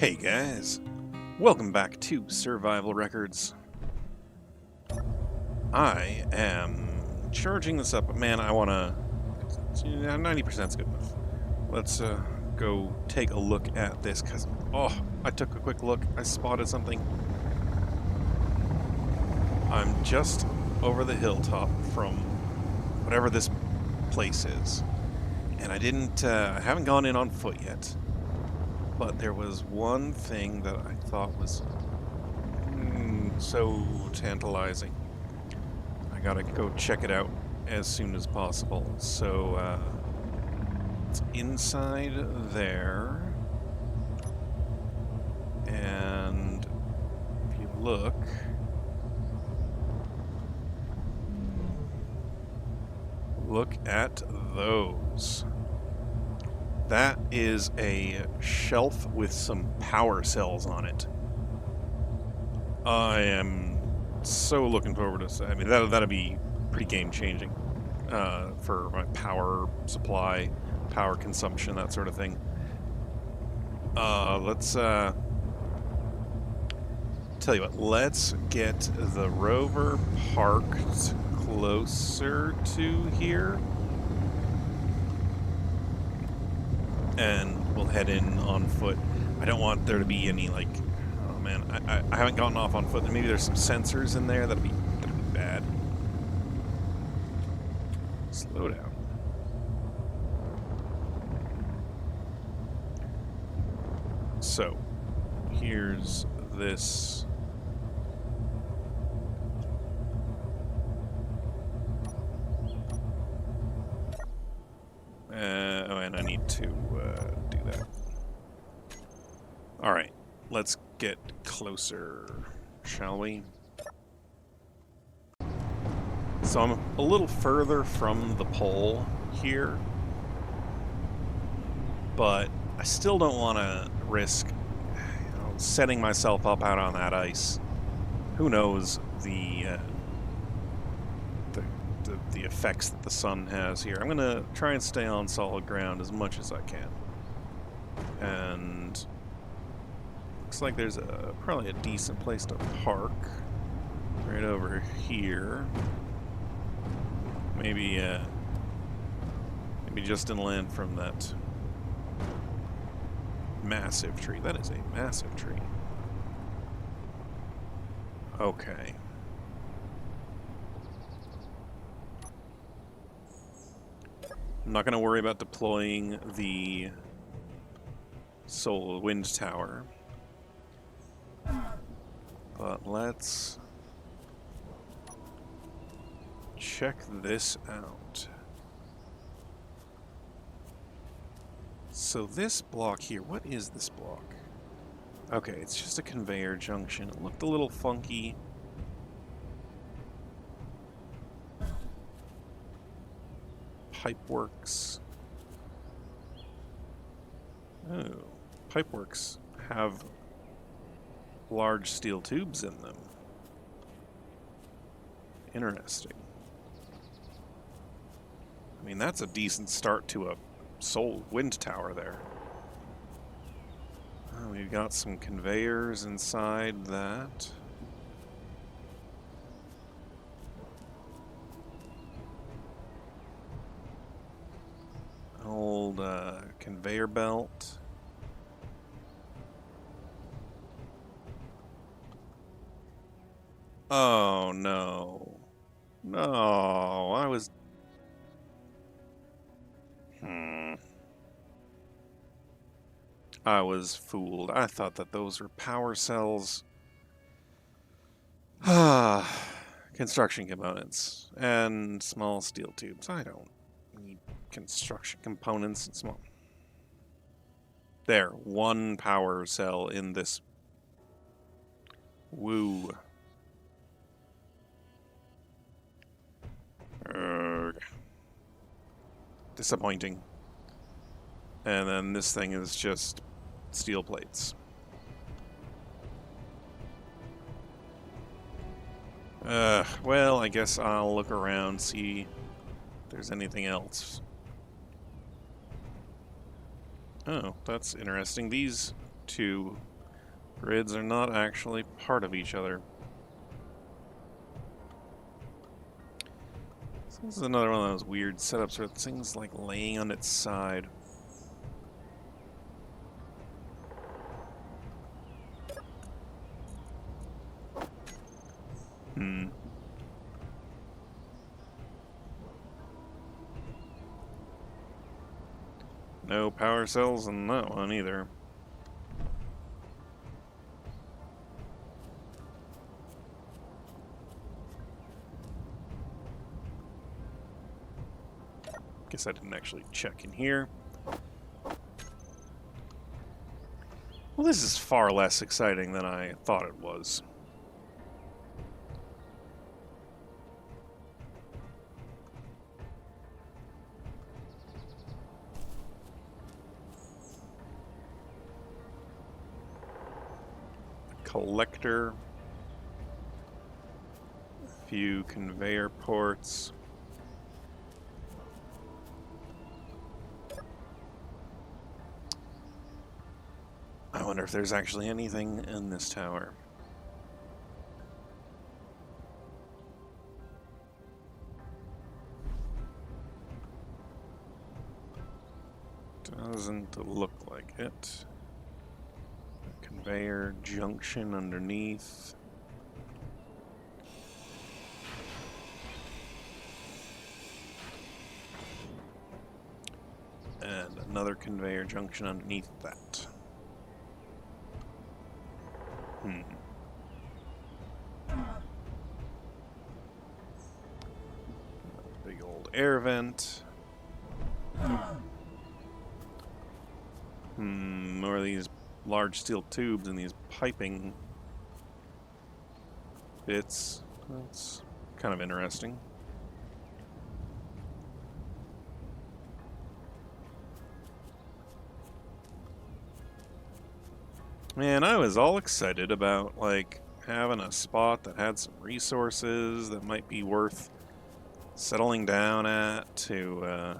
Hey guys, welcome back to Survival Records. I am charging this up, but man, I want to... 90% is good enough. Let's go take a look at this, because, I took a quick look, I spotted something. I'm just over the hilltop from whatever this place is, and I haven't gone in on foot yet. But there was one thing that I thought was so tantalizing. I gotta go check it out as soon as possible. So, it's inside there. And if you look... Look at those. That is a shelf with some power cells on it. I am so looking forward to... I mean, that'll be pretty game-changing for my power supply, power consumption, that sort of thing. Let's... tell you what, let's get the rover parked closer to here. And we'll head in on foot. I don't want there to be any, like... Oh man, I haven't gotten off on foot. Maybe there's some sensors in there. That'd be bad. Slow down. So, here's this... and I need to do that. Alright, let's get closer, shall we? So I'm a little further from the pole here, but I still don't want to risk setting myself up out on that ice. Who knows the effects that the sun has here. I'm going to try and stay on solid ground as much as I can. And looks like there's probably a decent place to park right over here. Maybe just inland from that massive tree. That is a massive tree. Okay. I'm not going to worry about deploying the solar wind tower, but let's check this out. So this block here, what is this block? Okay, it's just a conveyor junction. It looked a little funky. Pipeworks. Oh, pipeworks have large steel tubes in them. Interesting. I mean, that's a decent start to a solar wind tower there. Oh, we've got some conveyors inside that. Old conveyor belt. Oh no. No, I was... I was fooled. I thought that those were power cells. Construction components and small steel tubes. I don't need construction components and small... There, one power cell in this. Woo. Disappointing. And then this thing is just steel plates. Well, I guess I'll look around, see if there's anything else. Oh, that's interesting. These two Grids are not actually part of each other. So this is another one of those weird setups where things like laying on its side. No power cells in that one either. Guess I didn't actually check in here. Well, this is far less exciting than I thought it was. Collector. A few conveyor ports. I wonder if there's actually anything in this tower. Doesn't look like it. A conveyor junction underneath. And another conveyor junction underneath that. Big old air vent. More of these large steel tubes and these piping bits. That's kind of interesting. Man, I was all excited about, like, having a spot that had some resources that might be worth settling down at to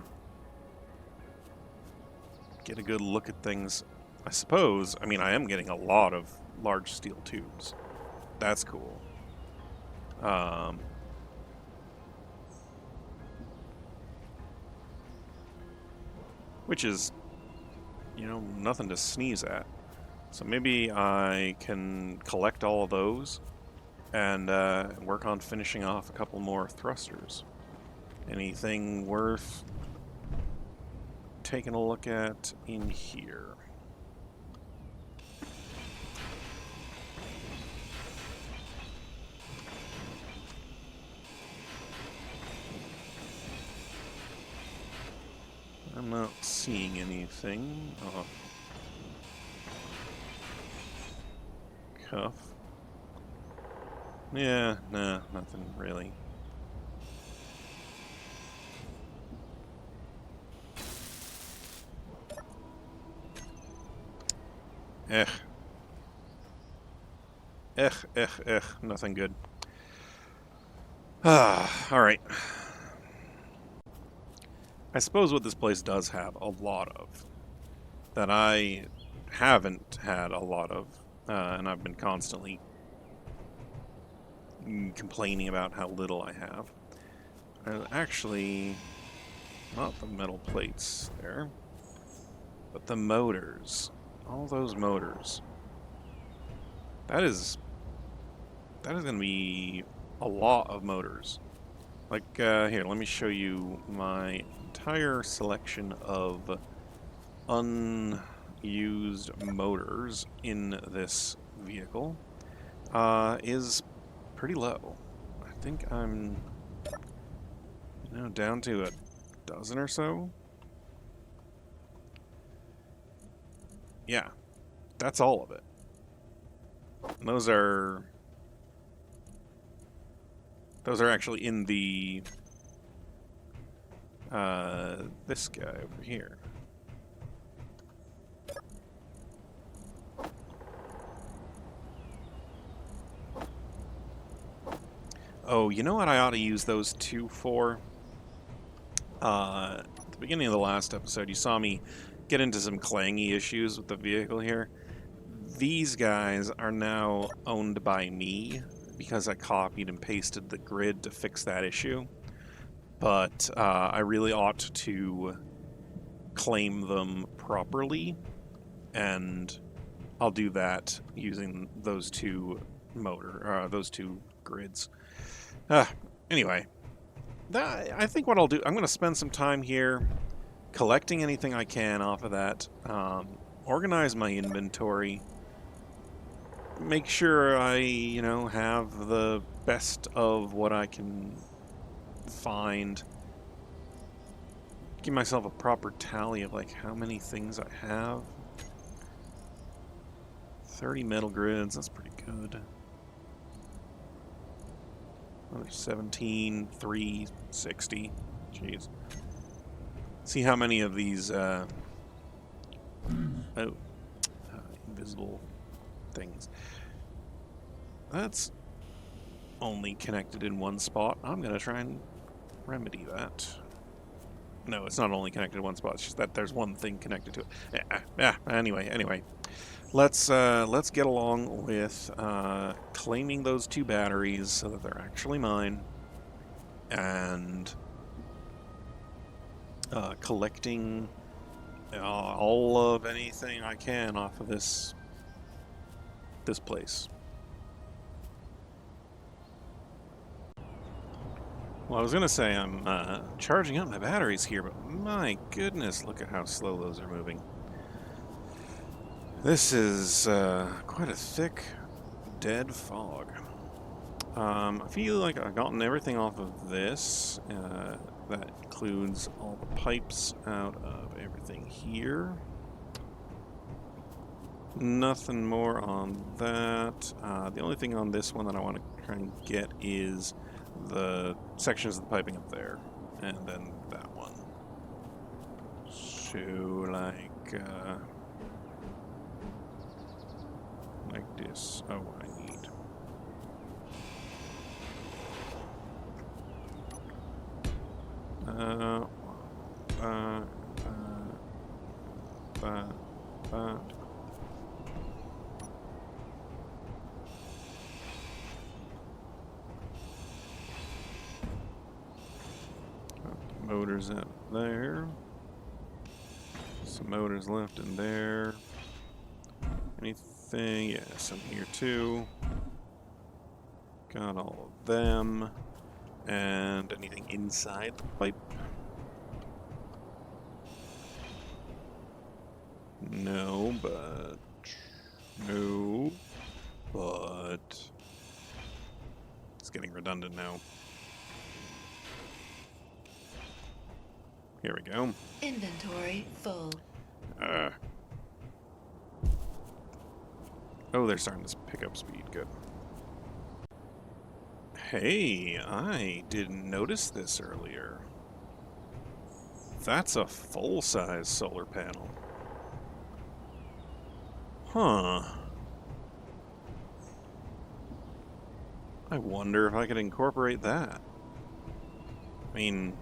get a good look at things. I suppose, I mean, I am getting a lot of large steel tubes. That's cool. Which is, you know, nothing to sneeze at. So maybe I can collect all of those and work on finishing off a couple more thrusters. Anything worth taking a look at in here? I'm not seeing anything. Oh. Cuff. Yeah, nah, nothing really. Nothing good. Alright. I suppose what this place does have a lot of, that I haven't had a lot of, and I've been constantly complaining about how little I have. Actually, not the metal plates there, but the motors. All those motors. That is going to be a lot of motors. Like, here, let me show you my entire selection of unused motors in this vehicle is pretty low. I think I'm, you know, down to a dozen or so. Yeah, that's all of it. And those are actually in the this guy over here. Oh, you know what I ought to use those two for? At the beginning of the last episode, you saw me get into some clangy issues with the vehicle here. these guys are now owned by me because I copied and pasted the grid to fix that issue. But I really ought to claim them properly, and I'll do that using those two grids. Anyway, I think what I'll do, I'm going to spend some time here collecting anything I can off of that, organize my inventory, make sure I, have the best of what I can find, give myself a proper tally of like how many things I have. 30 metal grids, that's pretty good. Another 17, 360. Jeez. See how many of these invisible things. That's only connected in one spot. I'm gonna try and remedy that. No, it's not only connected in one spot. It's just that there's one thing connected to it. Anyway. Let's get along with claiming those 2 batteries so that they're actually mine, and collecting all of anything I can off of this place. Well, I was gonna say I'm charging up my batteries here, but my goodness, look at how slow those are moving. This is quite a thick, dead fog. I feel like I've gotten everything off of this. That includes all the pipes out of everything here. Nothing more on that. The only thing on this one that I want to try and get is the sections of the piping up there. And then that one. So, like this. Oh, I need. That. Motors out there. Some motors left in there. Anything? Yeah, some here too. Got all of them. And anything inside the pipe? No, but... No, but... It's getting redundant now. Here we go. Inventory full. Oh, they're starting to pick up speed. Good. Hey, I didn't notice this earlier. That's a full-size solar panel. Huh. I wonder if I could incorporate that. I mean...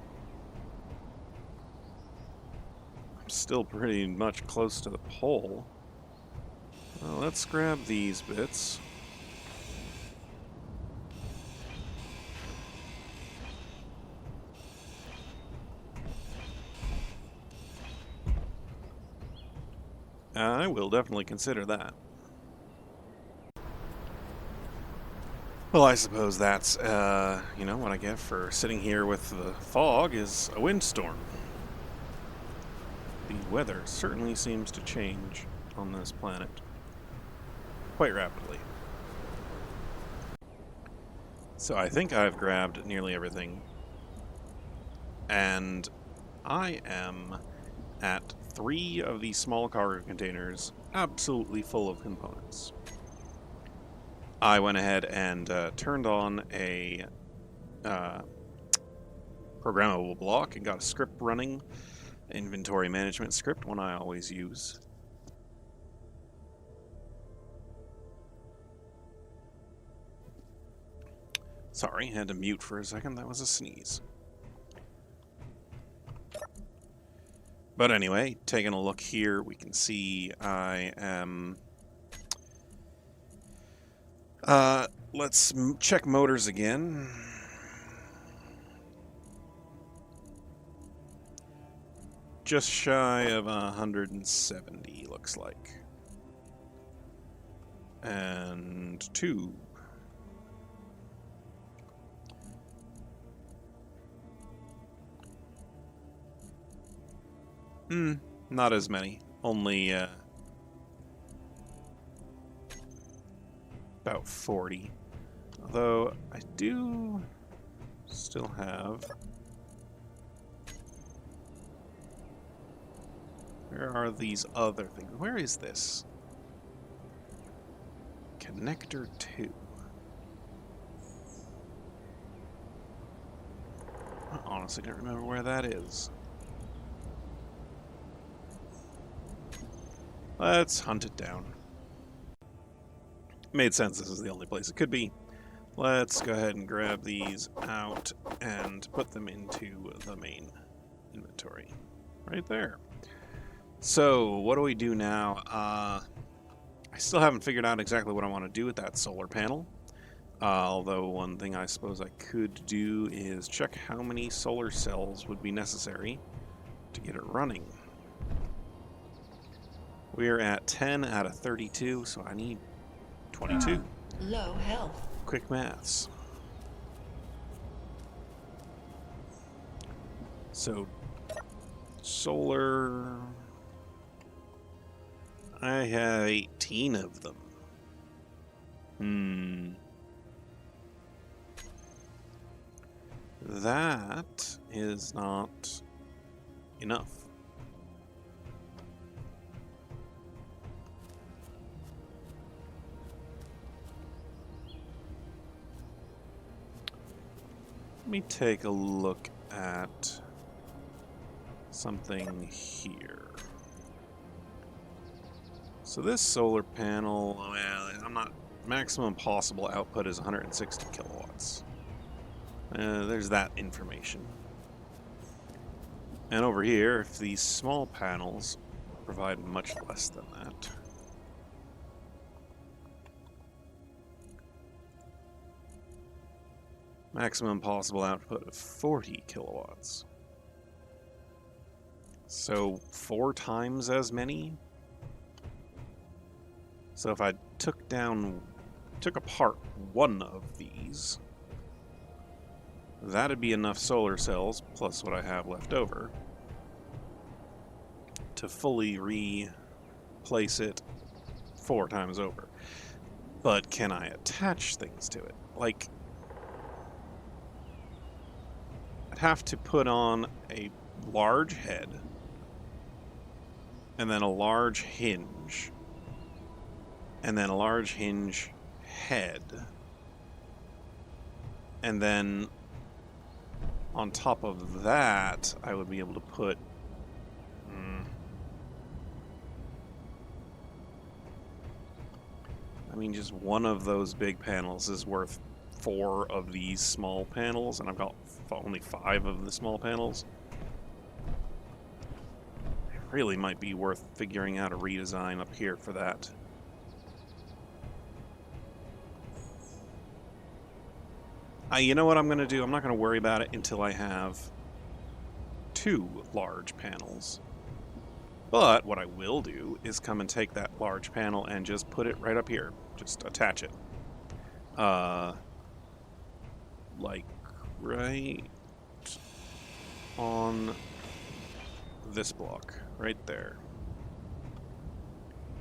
I'm still pretty much close to the pole. Well, let's grab these bits. I will definitely consider that. Well, I suppose that's, what I get for sitting here with the fog is a windstorm. The weather certainly seems to change on this planet quite rapidly. So I think I've grabbed nearly everything. And I am at 3 of these small cargo containers absolutely full of components. I went ahead and turned on a programmable block and got a script running, inventory management script, one I always use. Sorry, had to mute for a second, that was a sneeze. But anyway, taking a look here, we can see I am Let's check motors again. Just shy of 170, looks like. And 2. Not as many. Only about 40. Although I do still have... Where are these other things? Where is this? Connector 2. I honestly don't remember where that is. Let's hunt it down. Made sense this is the only place it could be. Let's go ahead and grab these out and put them into the main inventory. Right there. So, what do we do now? I still haven't figured out exactly what I want to do with that solar panel. Although one thing I suppose I could do is check how many solar cells would be necessary to get it running. We're at 10 out of 32, so I need 22. Low health. Quick maths. So, solar... I have 18 of them. That is not enough. Let me take a look at something here. So this solar panel, well, I'm not... Maximum possible output is 160 kilowatts. There's that information. And over here, if these small panels provide much less than that. Maximum possible output of 40 kilowatts. So 4 times as many? So if I took apart one of these, that'd be enough solar cells, plus what I have left over, to fully replace it 4 times over. But can I attach things to it? Like, I'd have to put on a large head, and then a large hinge, and then a large hinge head, and then on top of that, I would be able to put I mean, just one of those big panels is worth 4 of these small panels, and I've got only 5 of the small panels. It really might be worth figuring out a redesign up here for that. You know what I'm going to do? I'm not going to worry about it until I have 2 large panels. But what I will do is come and take that large panel and just put it right up here. Just attach it. Like right on this block. Right there.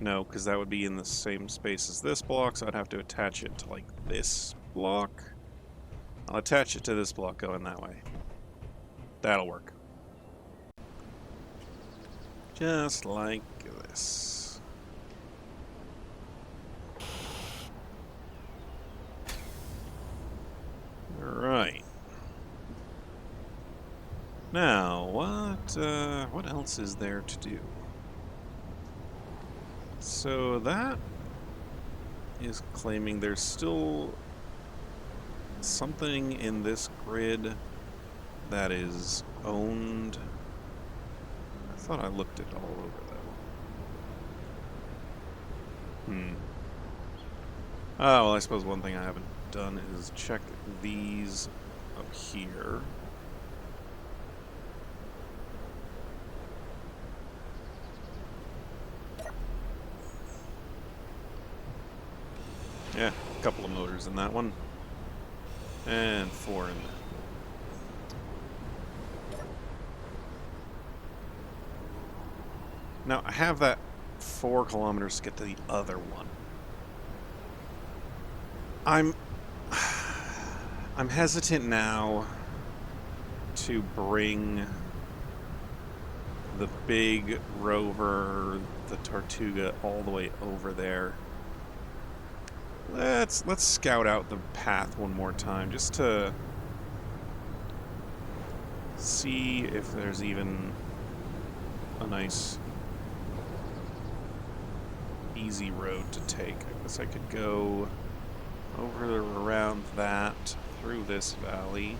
No, because that would be in the same space as this block, so I'd have to attach it to like this block. I'll attach it to this block going that way. That'll work. Just like this. Alright. Now, what else is there to do? So that is claiming there's still something in this grid that is owned. I thought I looked it all over though. Oh, well, I suppose one thing I haven't done is check these up here. Yeah, a couple of motors in that one. And 4 in there. Now, I have that 4 kilometers to get to the other one. I'm hesitant now to bring the big rover, the Tortuga, all the way over there. Let's scout out the path one more time, just to see if there's even a nice, easy road to take. I guess I could go over or around that, through this valley,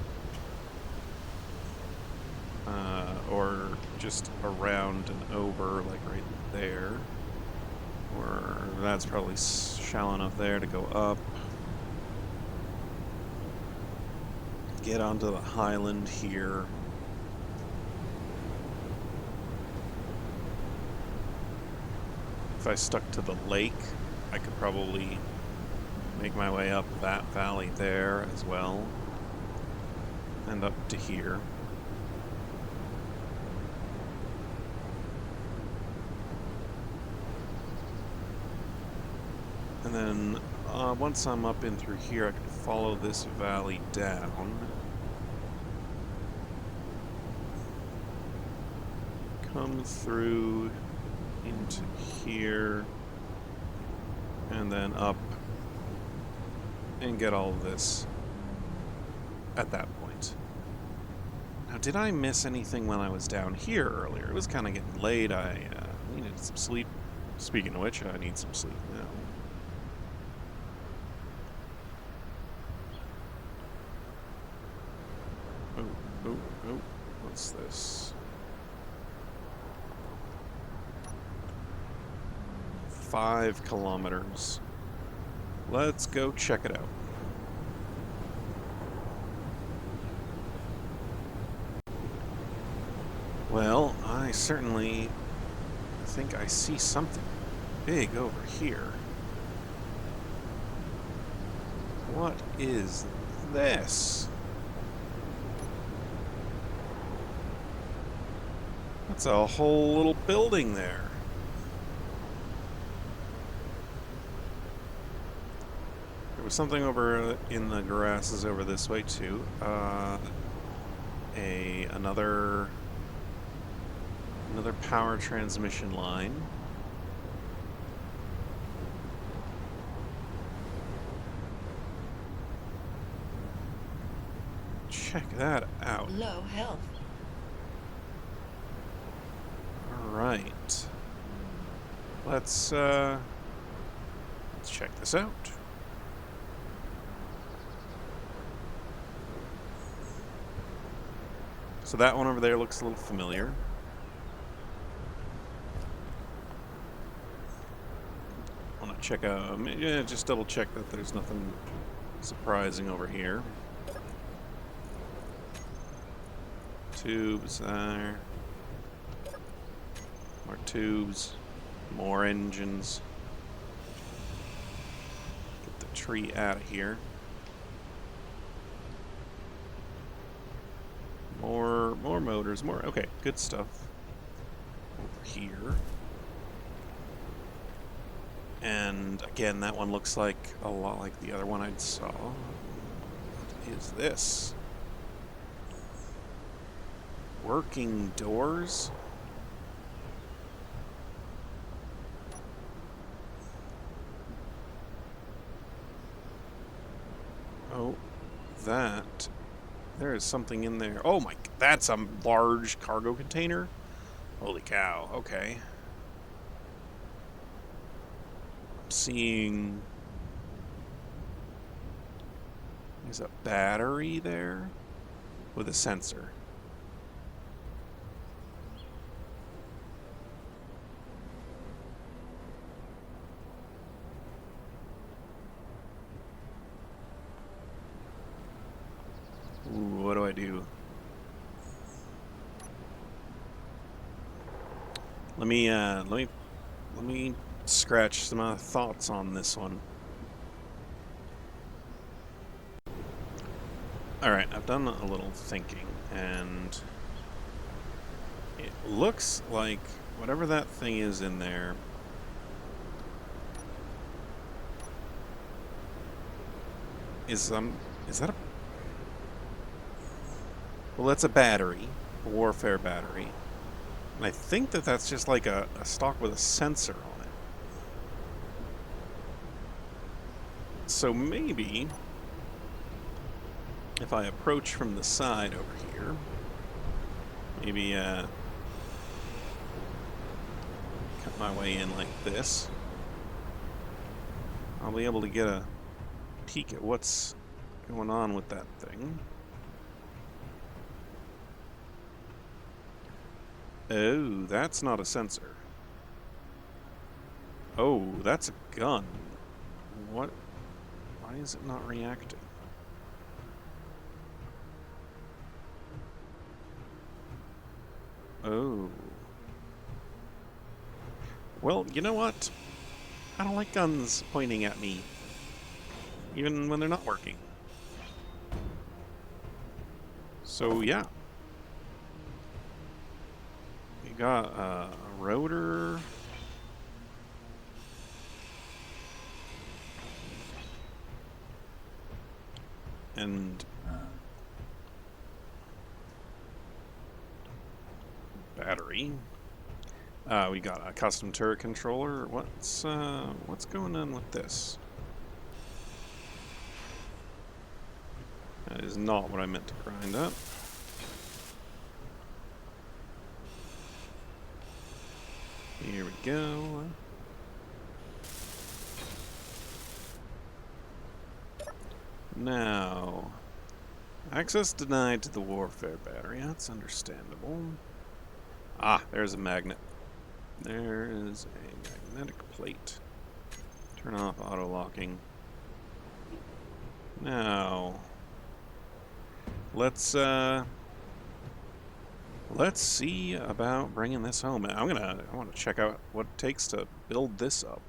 or just around and over, like right there. Or that's probably shallow enough there to go up. Get onto the highland here. If I stuck to the lake, I could probably make my way up that valley there as well. And up to here. And then once I'm up in through here, I can follow this valley down. Come through into here. And then up and get all of this at that point. Now, did I miss anything when I was down here earlier? It was kind of getting late. I needed some sleep. Speaking of which, I need some sleep now. Oh, what's this? 5 kilometers. Let's go check it out. Well, I certainly think I see something big over here. What is this? That's a whole little building there. There was something over in the grasses over this way too. Another power transmission line. Check that out. Low health. Alright. Let's check this out. So that one over there looks a little familiar. I want to check out, yeah, just double check that there's nothing surprising over here. Tubes there. More tubes. More engines. Get the tree out of here. More motors, more, okay, good stuff. Over here. And again, that one looks like a lot like the other one I saw. What is this? Working doors? Oh, that. There is something in there. Oh my, that's a large cargo container? Holy cow, okay. I'm seeing... There's a battery there with a sensor. Ooh, what do I do? Let me scratch some thoughts on this one. Alright, I've done a little thinking, and it looks like whatever that thing is in there is that a... Well, that's a battery, a warfare battery. And I think that that's just like a stock with a sensor on it. So maybe if I approach from the side over here, maybe cut my way in like this, I'll be able to get a peek at what's going on with that thing. Oh, that's not a sensor. Oh, that's a gun. What? Why is it not reacting? Oh. Well, you know what? I don't like guns pointing at me, even when they're not working. So, yeah. We got a rotor. And battery. We got a custom turret controller. What's going on with this? That is not what I meant to grind up. Here we go. Now, access denied to the warfare battery. That's understandable. Ah, there's a magnet. There is a magnetic plate. Turn off auto-locking. Now, let's see about bringing this home. I want to check out what it takes to build this up.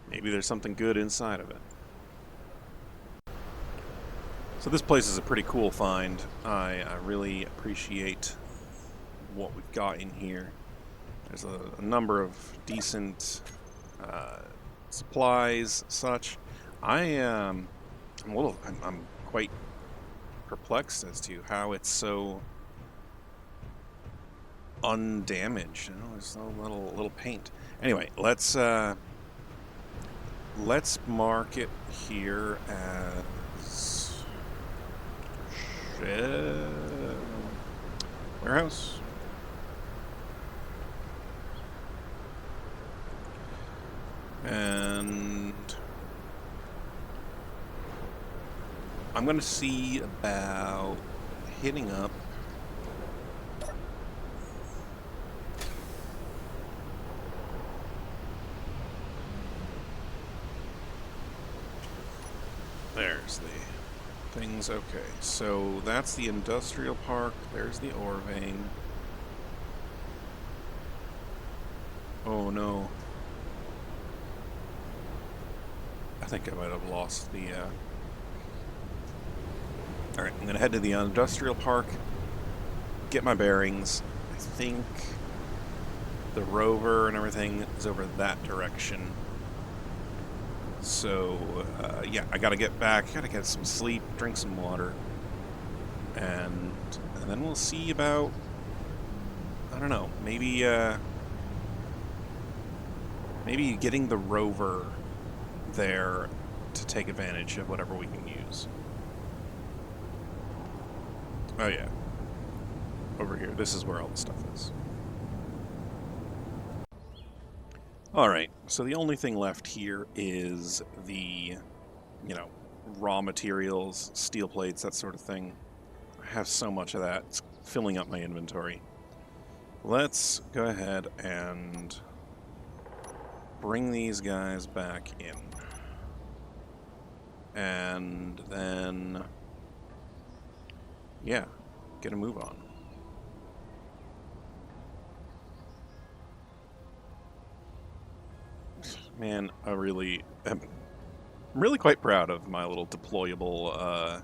Maybe there's something good inside of it. So this place is a pretty cool find. I really appreciate what we've got in here. There's a number of decent supplies, such. I'm quite perplexed as to how it's so undamaged. You know, there's no little paint. Anyway, let's mark it here as warehouse. And I'm going to see about hitting up there's the things. Okay, so that's the industrial park. There's the ore vein. Oh no. I think I might have lost the... Alright, I'm going to head to the industrial park, get my bearings. I think the rover and everything is over that direction. So, yeah, I gotta get back, gotta get some sleep, drink some water, and then we'll see about, I don't know, maybe getting the rover there to take advantage of whatever we can use. Oh yeah, over here, this is where all the stuff is. Alright, so the only thing left here is the, raw materials, steel plates, that sort of thing. I have so much of that, it's filling up my inventory. Let's go ahead and bring these guys back in. And then Yeah, get a move on. Man, I'm really quite proud of my little deployable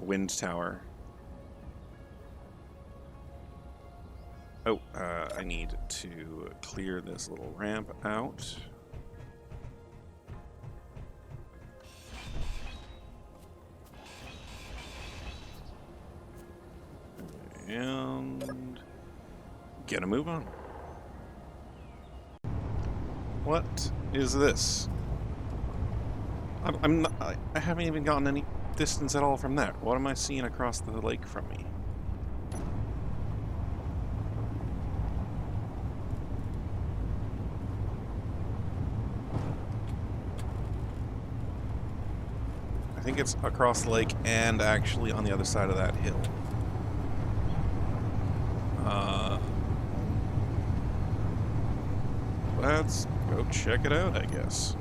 wind tower. Oh, I need to clear this little ramp out. And get a move on. What is this? I haven't even gotten any distance at all from that. What am I seeing across the lake from me? I think it's across the lake and actually on the other side of that hill. Let's go check it out, I guess.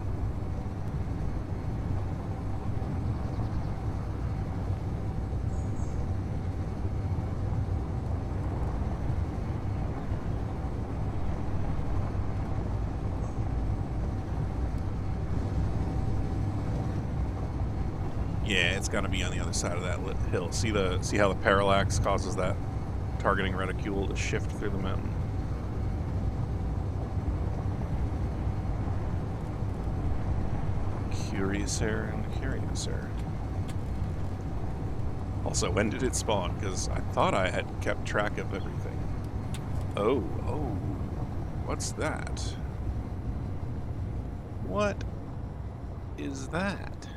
Yeah, it's got to be on the other side of that hill. See how the parallax causes that targeting reticule to shift through the mountain? Curiouser and curiouser. Also, when did it spawn? Because I thought I had kept track of everything. Oh, what's that? What is that?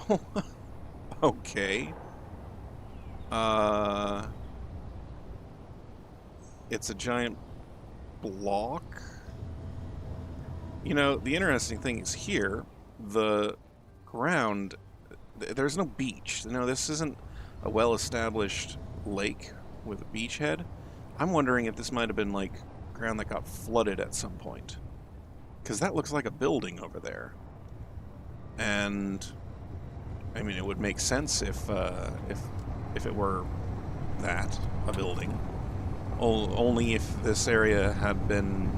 Oh, okay. It's a giant block. You know, the interesting thing is here, the ground, there's no beach. You know, this isn't a well-established lake with a beachhead. I'm wondering if this might have been, like, ground that got flooded at some point. Because that looks like a building over there. And, I mean, it would make sense if it were that, a building. Only if this area had been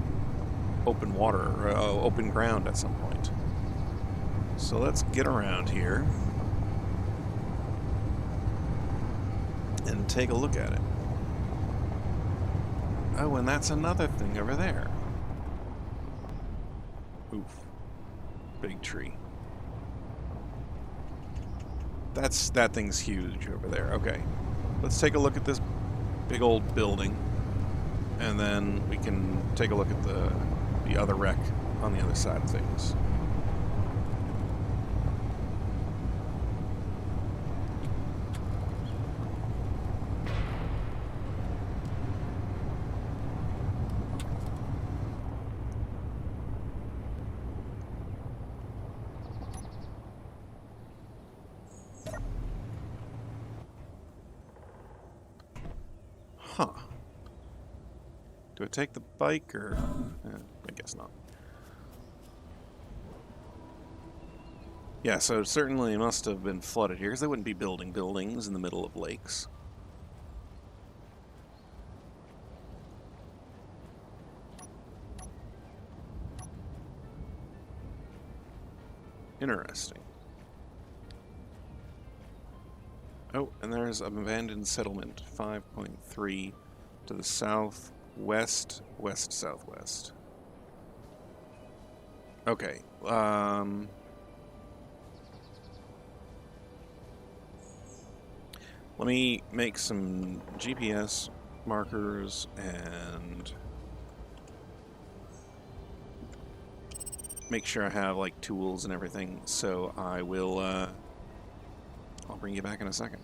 open water, or open ground at some point. So let's get around here and take a look at it. Oh, and that's another thing over there. Oof. Big tree. That thing's huge over there. Okay. Let's take a look at this big old building, and then we can take a look at the other wreck on the other side of things. Huh. Do I take the bike or... I guess not. Yeah, so it certainly must have been flooded here, because they wouldn't be building buildings in the middle of lakes. Interesting. Oh, and there's an abandoned settlement, 5.3 to the southwest, west-southwest. Okay, let me make some GPS markers and make sure I have, like, tools and everything, so I will, I'll bring you back in a second.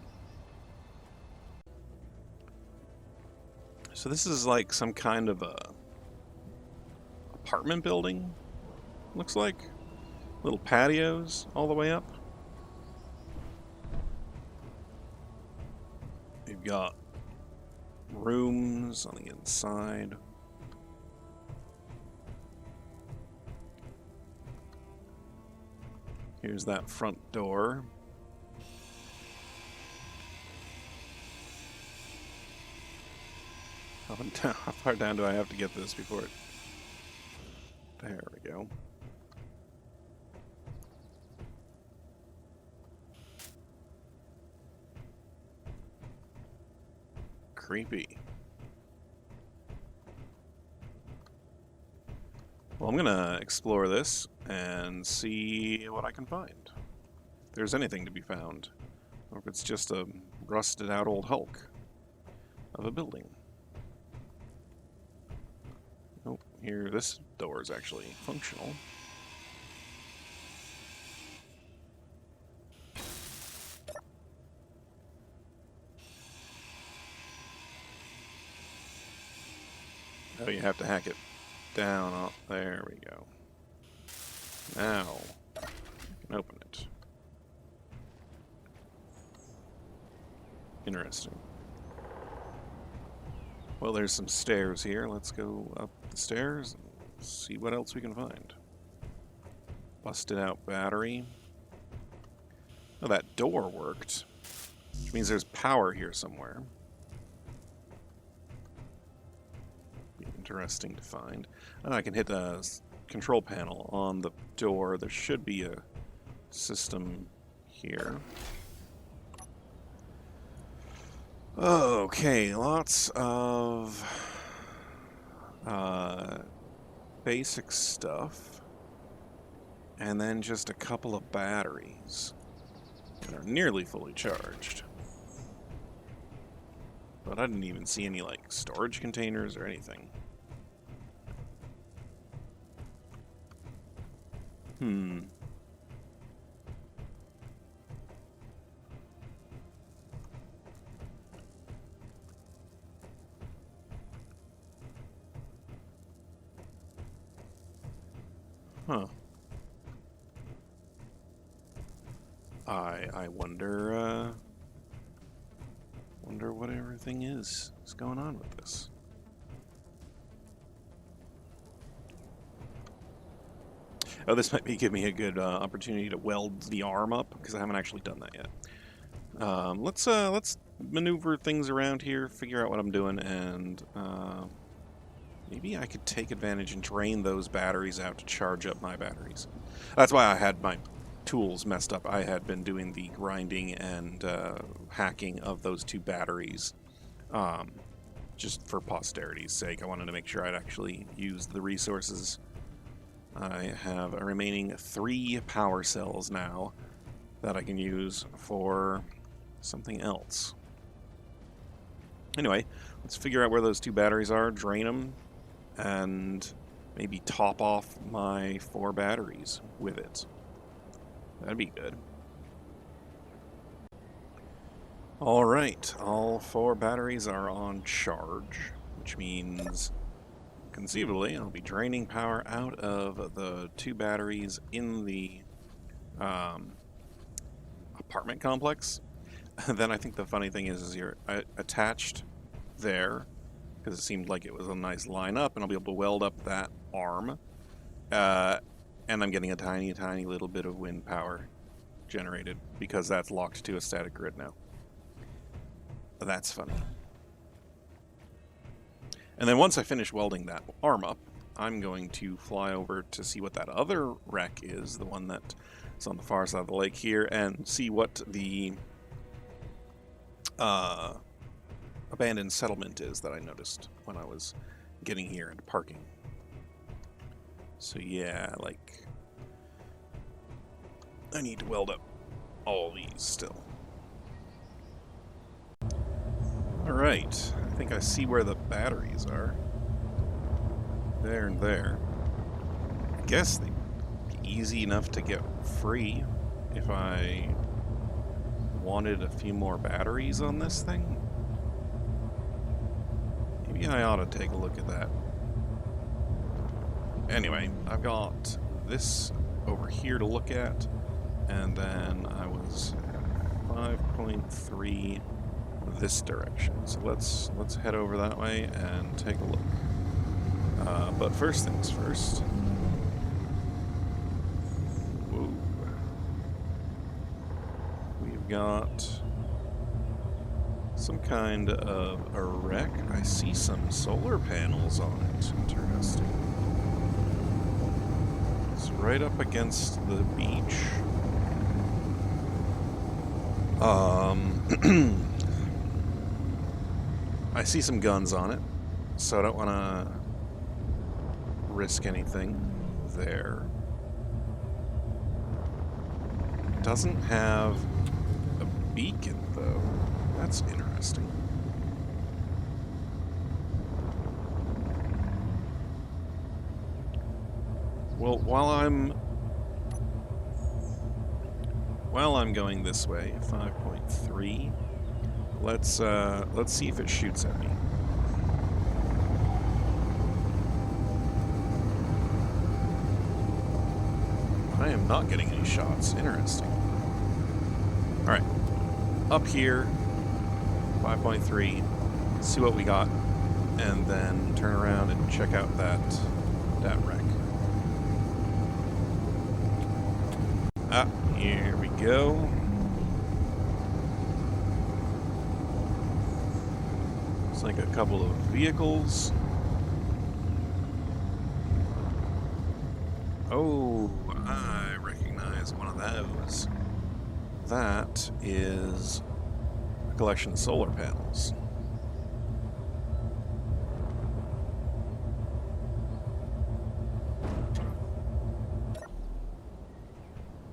So this is like some kind of a apartment building, looks like. Little patios all the way up. You've got rooms on the inside. Here's that front door. How far down do I have to get this before it... There we go. Creepy. Well, I'm gonna explore this and see what I can find. If there's anything to be found. Or if it's just a rusted out old hulk of a building. Oh, here, this door is actually functional. Oh, you have to hack it down. Oh, there we go. Now, you can open it. Interesting. Well, there's some stairs here. Let's go up the stairs and see what else we can find. Busted out battery. Oh, that door worked. Which means there's power here somewhere. Be interesting to find. I can hit a control panel on the door. There should be a system here. Okay, lots of basic stuff, and then just a couple of batteries that are nearly fully charged. But I didn't even see any, like, storage containers or anything. Huh. I wonder what everything is going on with this. Oh, this might give me a good opportunity to weld the arm up, because I haven't actually done that yet. Let's maneuver things around here, figure out what I'm doing, and maybe I could take advantage and drain those batteries out to charge up my batteries. That's why I had my tools messed up. I had been doing the grinding and hacking of those two batteries just for posterity's sake. I wanted to make sure I'd actually use the resources. I have a remaining 3 power cells now that I can use for something else. Anyway, let's figure out where those 2 batteries are, drain them, and maybe top off my 4 batteries with it. That'd be good. Alright, all 4 batteries are on charge, which means conceivably I'll be draining power out of the 2 batteries in the apartment complex. Then I think the funny thing is you're attached there, because it seemed like it was a nice line up, and I'll be able to weld up that arm. And I'm getting a tiny, tiny little bit of wind power generated, because that's locked to a static grid now. That's funny. And then once I finish welding that arm up, I'm going to fly over to see what that other wreck is, the one that is on the far side of the lake here, and see what the abandoned settlement is that I noticed when I was getting here and parking. So yeah, like, I need to weld up all these still. Alright, I think I see where the batteries are. There and there. I guess they'd be easy enough to get free if I wanted a few more batteries on this thing. Maybe I ought to take a look at that. Anyway, I've got this over here to look at, and then I was 5.3 this direction. So let's head over that way and take a look. But first things first. Whoa. we've got some kind of a wreck. I see some solar panels on it. Interesting. It's right up against the beach. I see some guns on it, so I don't want to risk anything there. Doesn't have a beacon, though. That's interesting. Well, while I'm going this way, 5.3. Let's see if it shoots at me. I am not getting any shots. Interesting. All right, up here, 5.3. See what we got, and then turn around and check out that wreck. Ah, here we go. Looks like a couple of vehicles. Oh, I recognize one of those. That is a collection of solar panels.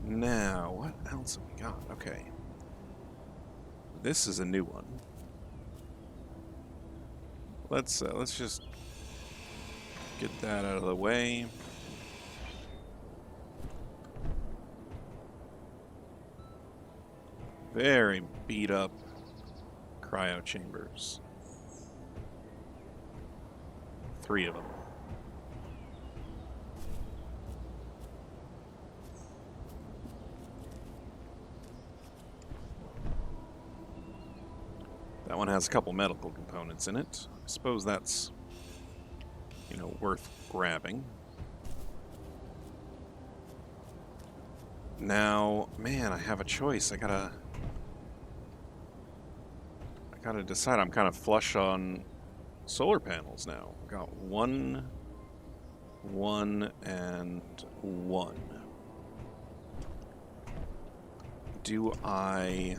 Now, what else have we got? Okay. This is a new one. Let's just get that out of the way. Very beat up cryo chambers. 3 of them. That one has a couple medical components in it. I suppose that's, worth grabbing. Now, man, I have a choice. I gotta decide. I'm kind of flush on solar panels now. I've got 1, and 1. Do I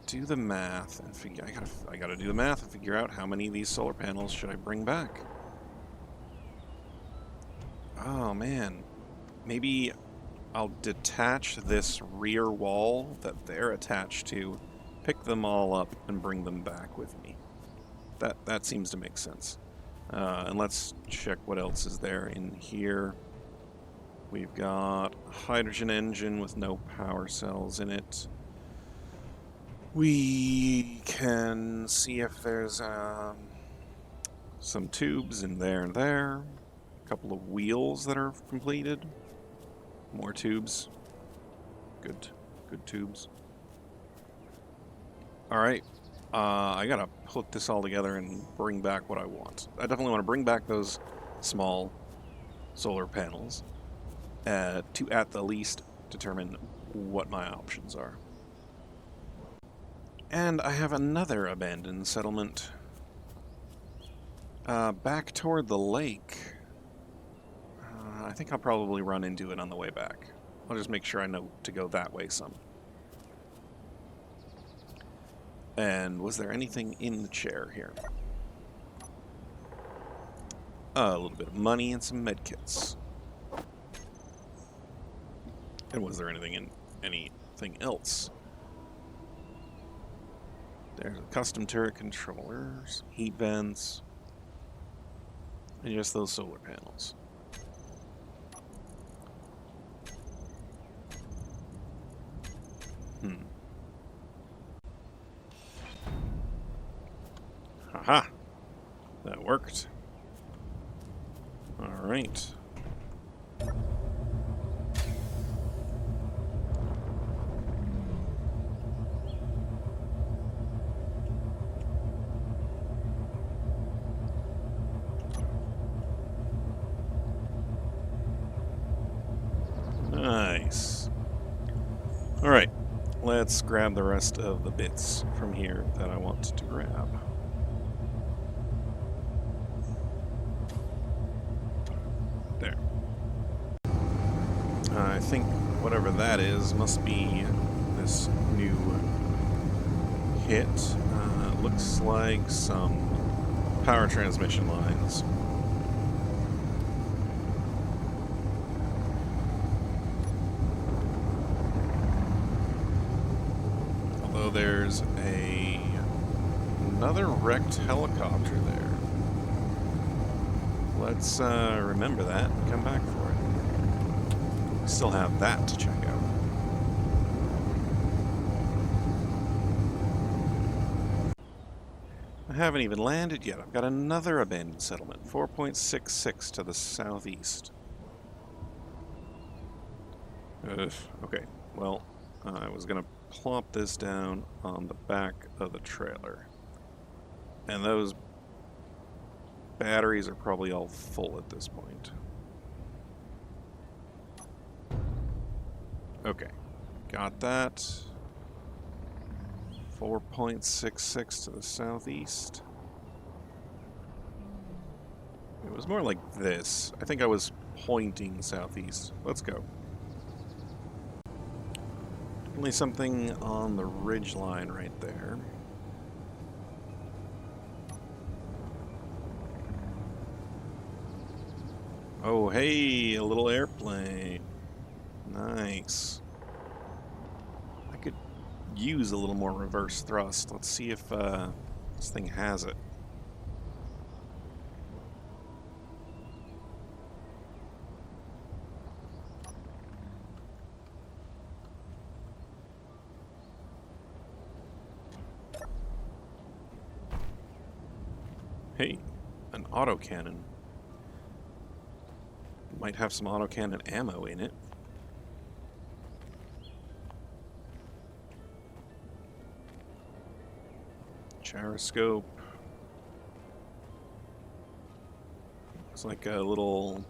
do the math and figure? I gotta do the math and figure out how many of these solar panels should I bring back. Oh man, maybe I'll detach this rear wall that they're attached to, pick them all up, and bring them back with me. That seems to make sense. And let's check what else is there in here. We've got a hydrogen engine with no power cells in it. We can see if there's some tubes in there and there. A couple of wheels that are completed. More tubes. Good tubes. Alright. I gotta put this all together and bring back what I want. I definitely want to bring back those small solar panels to at the least determine what my options are. And I have another abandoned settlement back toward the lake. I think I'll probably run into it on the way back. I'll just make sure I know to go that way some. And was there anything in the chair here? A little bit of money and some medkits. And was there anything else? There's a custom turret controllers, heat vents, and just those solar panels. Haha! That worked. Alright. Nice. let's grab the rest of the bits from here that I want to grab. There. I think whatever that is must be this new hit. Looks like some power transmission lines. Although there's another wrecked helicopter there. Let's remember that and come back for it. We still have that to check out. I haven't even landed yet. I've got another abandoned settlement, 4.66 to the southeast. Okay, well, I was going to plop this down on the back of the trailer. And those batteries are probably all full at this point. Okay, got that. 4.66 to the southeast. It was more like this. I think I was pointing southeast. Let's go. Only something on the ridge line right there. Oh, hey, a little airplane. Nice. I could use a little more reverse thrust. Let's see if this thing has it. Hey, an autocannon. Might have some autocannon ammo in it. Gyroscope. Looks like a little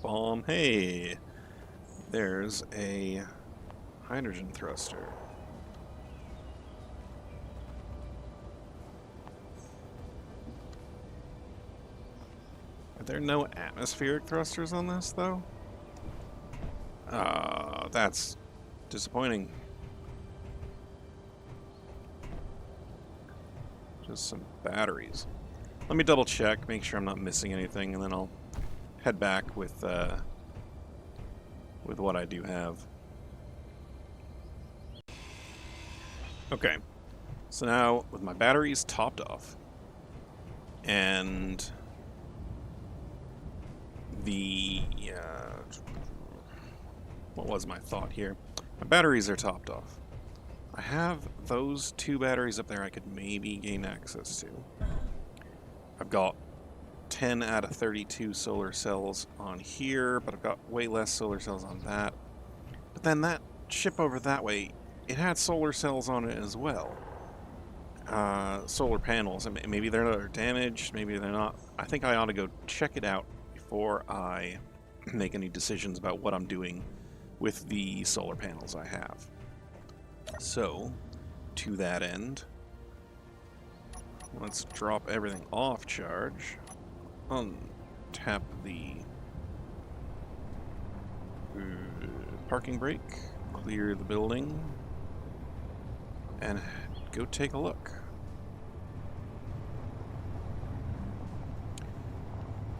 bomb. Hey! There's a hydrogen thruster. Are there no atmospheric thrusters on this, though? That's disappointing. Just some batteries. Let me double check, make sure I'm not missing anything, and then I'll head back with what I do have. Okay, so now with my batteries topped off, and the what was my thought here? My batteries are topped off. I have those two batteries up there I could maybe gain access to. I've got 10 out of 32 solar cells on here, but I've got way less solar cells on that. But then that ship over that way, it had solar cells on it as well. Solar panels, and maybe they're damaged, maybe they're not. I think I ought to go check it out before I make any decisions about what I'm doing with the solar panels I have. So, to that end, let's drop everything off charge, untap the parking brake, clear the building, and go take a look.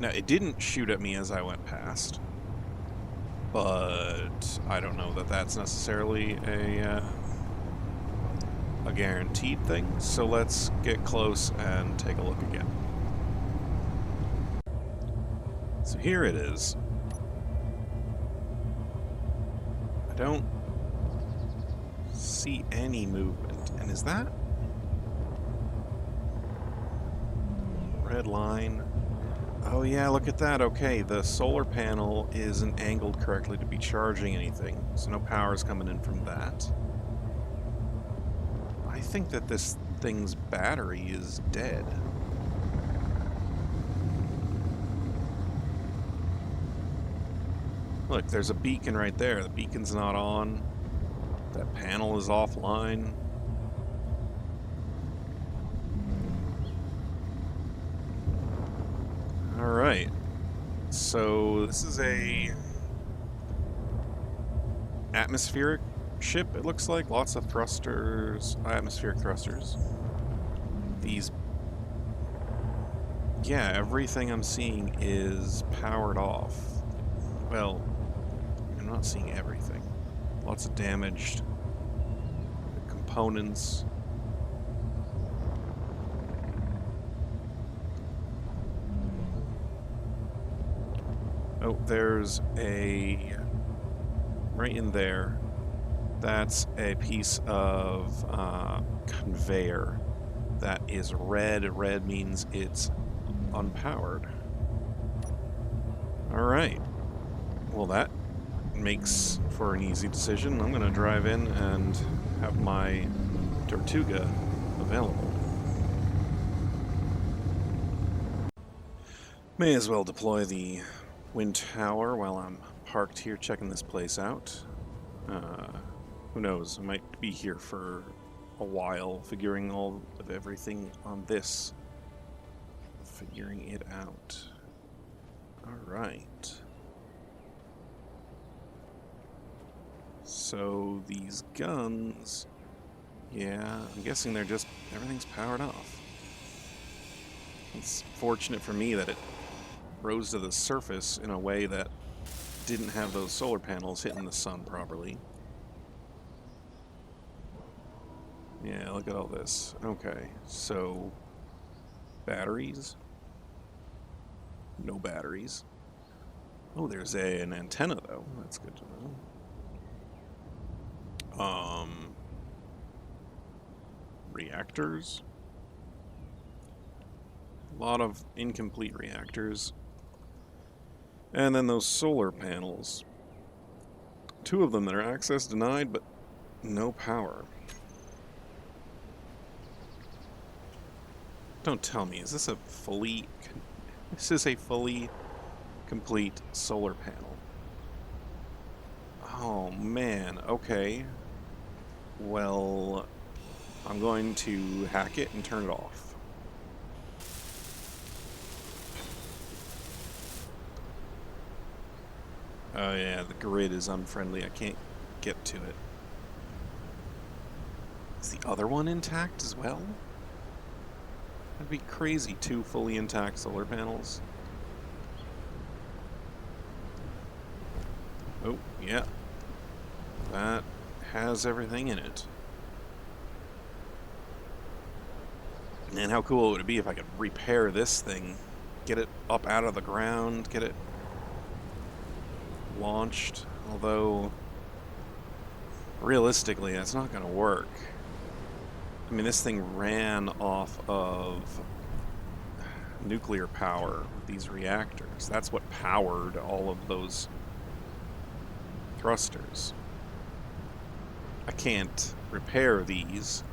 Now, it didn't shoot at me as I went past, but I don't know that that's necessarily a guaranteed thing, so let's get close and take a look again. So here it is. I don't see any movement, and is that red line? Oh yeah, look at that. Okay, the solar panel isn't angled correctly to be charging anything, so no power is coming in from that. I think that this thing's battery is dead. Look, there's a beacon right there. The beacon's not on. That panel is offline. Alright. So this is a atmospheric ship, it looks like. Lots of thrusters, atmospheric thrusters. These... Yeah, everything I'm seeing is powered off. Well, I'm not seeing everything. Lots of damaged components. Oh, there's a... right in there. That's a piece of conveyor that is red. Red means it's unpowered. Alright. Well, that makes for an easy decision. I'm going to drive in and have my Tortuga available. May as well deploy the wind tower while I'm parked here checking this place out. Who knows, I might be here for a while figuring all of everything on this. Figuring it out. Alright. So these guns, yeah, I'm guessing they're just, everything's powered off. It's fortunate for me that it rose to the surface in a way that didn't have those solar panels hitting the sun properly. Yeah, look at all this. Okay, so batteries? No batteries. Oh, there's an antenna though. That's good to know. Reactors? A lot of incomplete reactors. And then those solar panels. 2 of them that are access denied, but no power. Don't tell me, is this a fully... This is a fully complete solar panel. Oh man, okay. Well, I'm going to hack it and turn it off. Oh yeah, the grid is unfriendly. I can't get to it. Is the other one intact as well? That'd be crazy, 2 fully intact solar panels. Oh, yeah. That has everything in it. And how cool would it be if I could repair this thing, get it up out of the ground, get it launched, although realistically that's not going to work. I mean, this thing ran off of nuclear power with these reactors. That's what powered all of those thrusters. I can't repair these.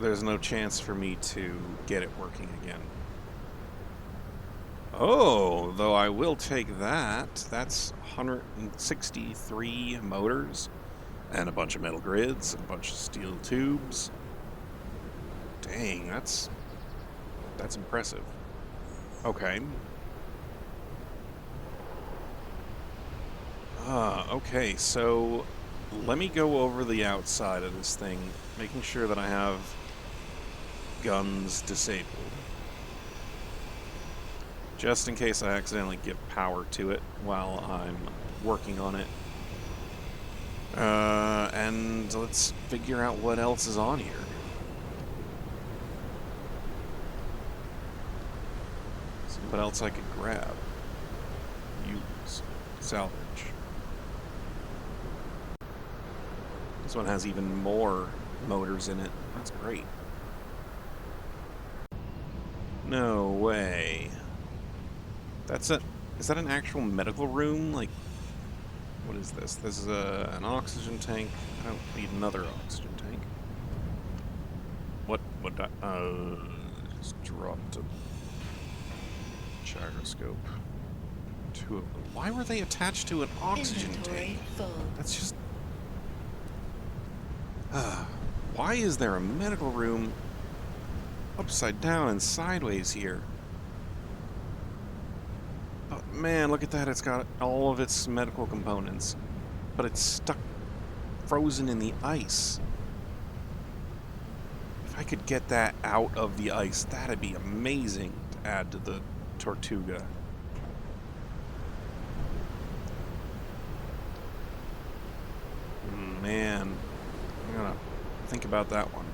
There's no chance for me to get it working again. Oh, though I will take that. That's 163 motors and a bunch of metal grids and a bunch of steel tubes. Dang, that's impressive. Okay. Okay, so let me go over the outside of this thing, making sure that I have guns disabled. Just in case I accidentally give power to it while I'm working on it. And let's figure out what else is on here. See what else I could grab. Use. Salvage. This one has even more motors in it. That's great. No way. That's a... Is that an actual medical room? Like, what is this? This is an oxygen tank. I don't need another oxygen tank. What just dropped a gyroscope. 2 of them. Why were they attached to an oxygen Inventory tank? full. That's just Why is there a medical room upside down and sideways here? But man, look at that. It's got all of its medical components. But it's stuck, frozen in the ice. If I could get that out of the ice, that'd be amazing to add to the Tortuga. Man, I'm gonna think about that one.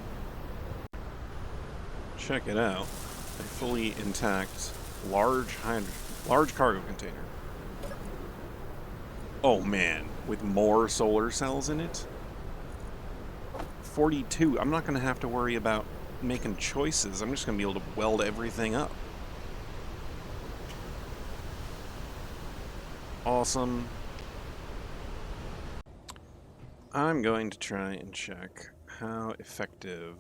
Check it out. A fully intact, large cargo container. Oh man, with more solar cells in it? 42. I'm not gonna have to worry about making choices. I'm just gonna be able to weld everything up. Awesome. I'm going to try and check how effective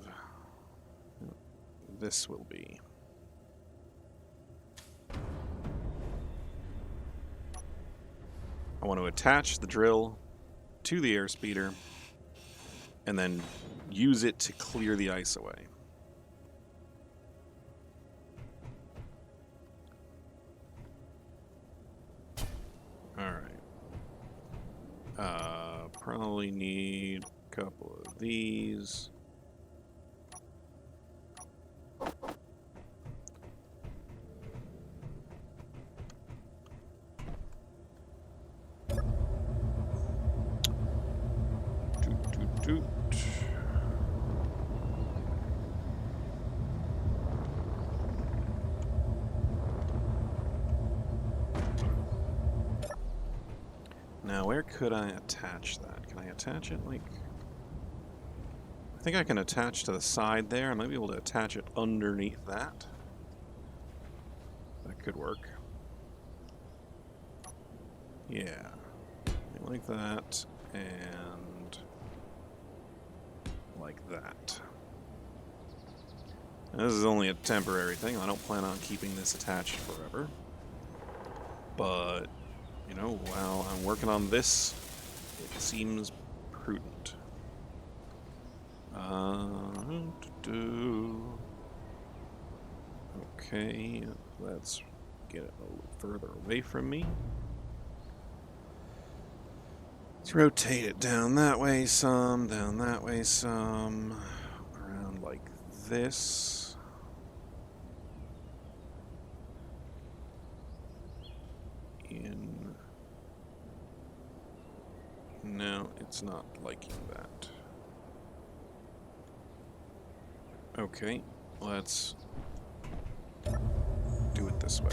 this will be. I want to attach the drill to the airspeeder and then use it to clear the ice away. Alright. Probably need a couple of these. Doot. Now, where could I attach that? Can I attach it, like... I think I can attach to the side there. I might be able to attach it underneath that. That could work. Yeah. Like that, and... like that. Now, this is only a temporary thing. I don't plan on keeping this attached forever. But... you know, while I'm working on this, it seems prudent. Okay, let's get it a little further away from me. Let's rotate it down that way some, down that way some, around like this. No, it's not liking that. Okay, let's do it this way.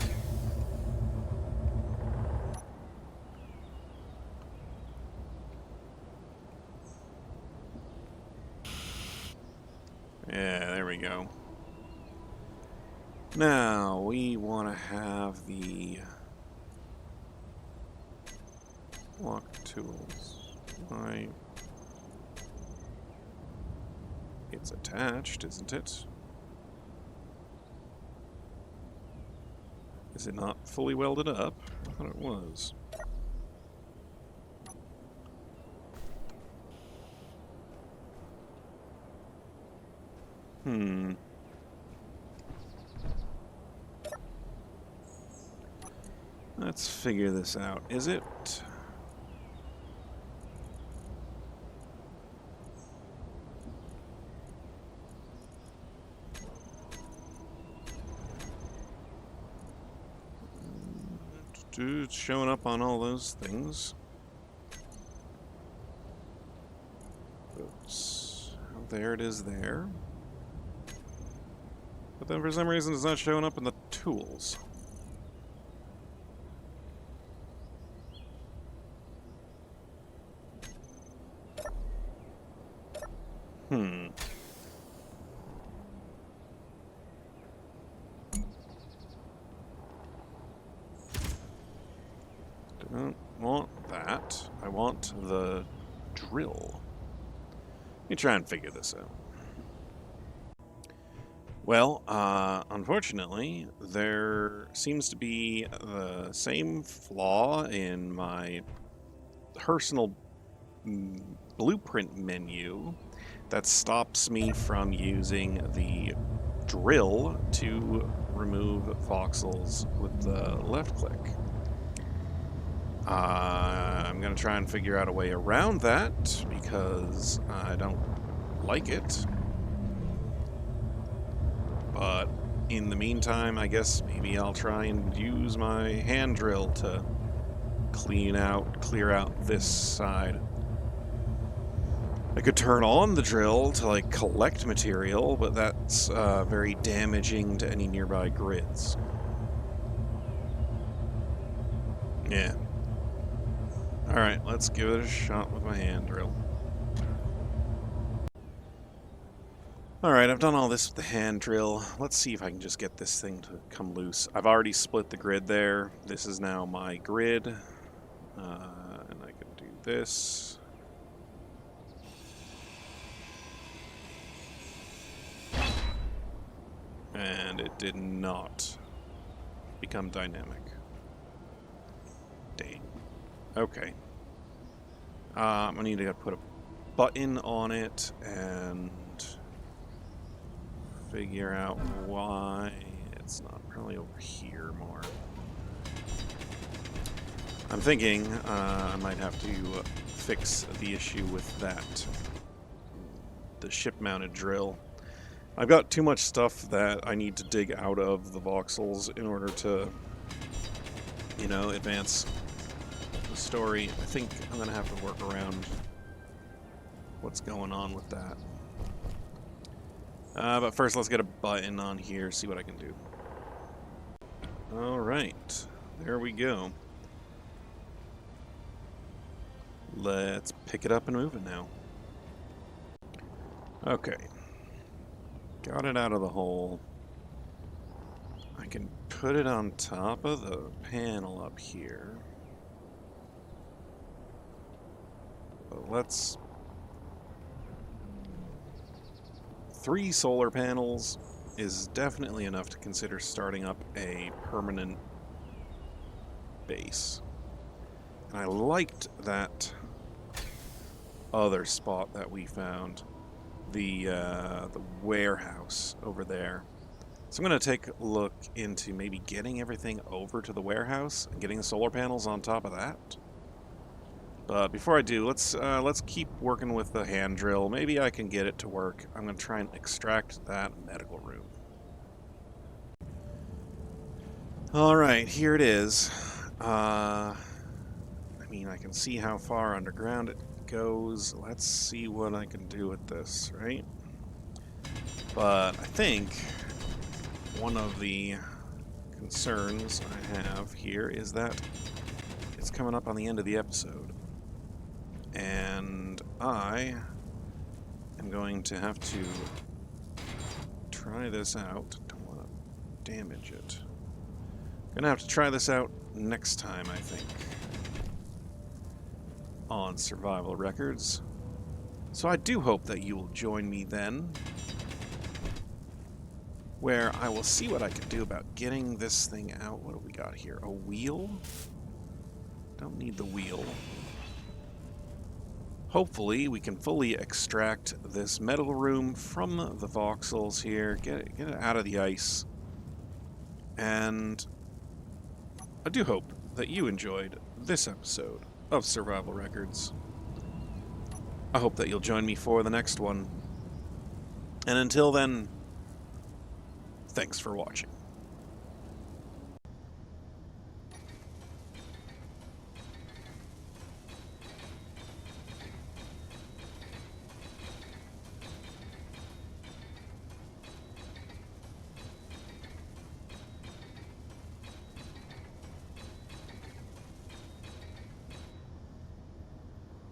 Yeah, there we go. Now, we want to have the lock tools. Why? It's attached, isn't it? Is it not fully welded up? I thought it was. Let's figure this out. Is it? It's showing up on all those things. Oops. There it is there. But then for some reason it's not showing up in the tools. Don't want that. I want the drill. Let me try and figure this out. Well, unfortunately, there seems to be the same flaw in my personal blueprint menu that stops me from using the drill to remove voxels with the left click. I'm going to try and figure out a way around that because I don't like it. But in the meantime, I guess maybe I'll try and use my hand drill to clear out this side. I could turn on the drill to, like, collect material, but that's very damaging to any nearby grids. Yeah. Alright, let's give it a shot with my hand drill. Alright, I've done all this with the hand drill. Let's see if I can just get this thing to come loose. I've already split the grid there. This is now my grid. And I can do this. And it did not become dynamic. Dang. Okay. I need to put a button on it and figure out why it's not probably over here more. I'm thinking I might have to fix the issue with that. The ship-mounted drill. I've got too much stuff that I need to dig out of the voxels in order to, you know, advance the story. I think I'm going to have to work around what's going on with that. But first, let's get a button on here, see what I can do. Alright, there we go. Let's pick it up and move it now. Okay. Got it out of the hole. I can put it on top of the panel up here. But let's... 3 solar panels is definitely enough to consider starting up a permanent base. And I liked that other spot that we found. The warehouse over there. So I'm going to take a look into maybe getting everything over to the warehouse and getting the solar panels on top of that. But before I do, let's keep working with the hand drill. Maybe I can get it to work. I'm going to try and extract that medical room. All right, here it is. I mean, I can see how far underground it goes. Let's see what I can do with this, right? But I think one of the concerns I have here is that it's coming up on the end of the episode. And I am going to have to try this out. Don't want to damage it. I'm going to have to try this out next time, I think, on Survival Records. So I do hope that you will join me then, where I will see what I can do about getting this thing out. What do we got here? A wheel? Don't need the wheel. Hopefully we can fully extract this metal room from the voxels here, get it out of the ice. And I do hope that you enjoyed this episode of Survival Records. I hope that you'll join me for the next one. And until then, thanks for watching.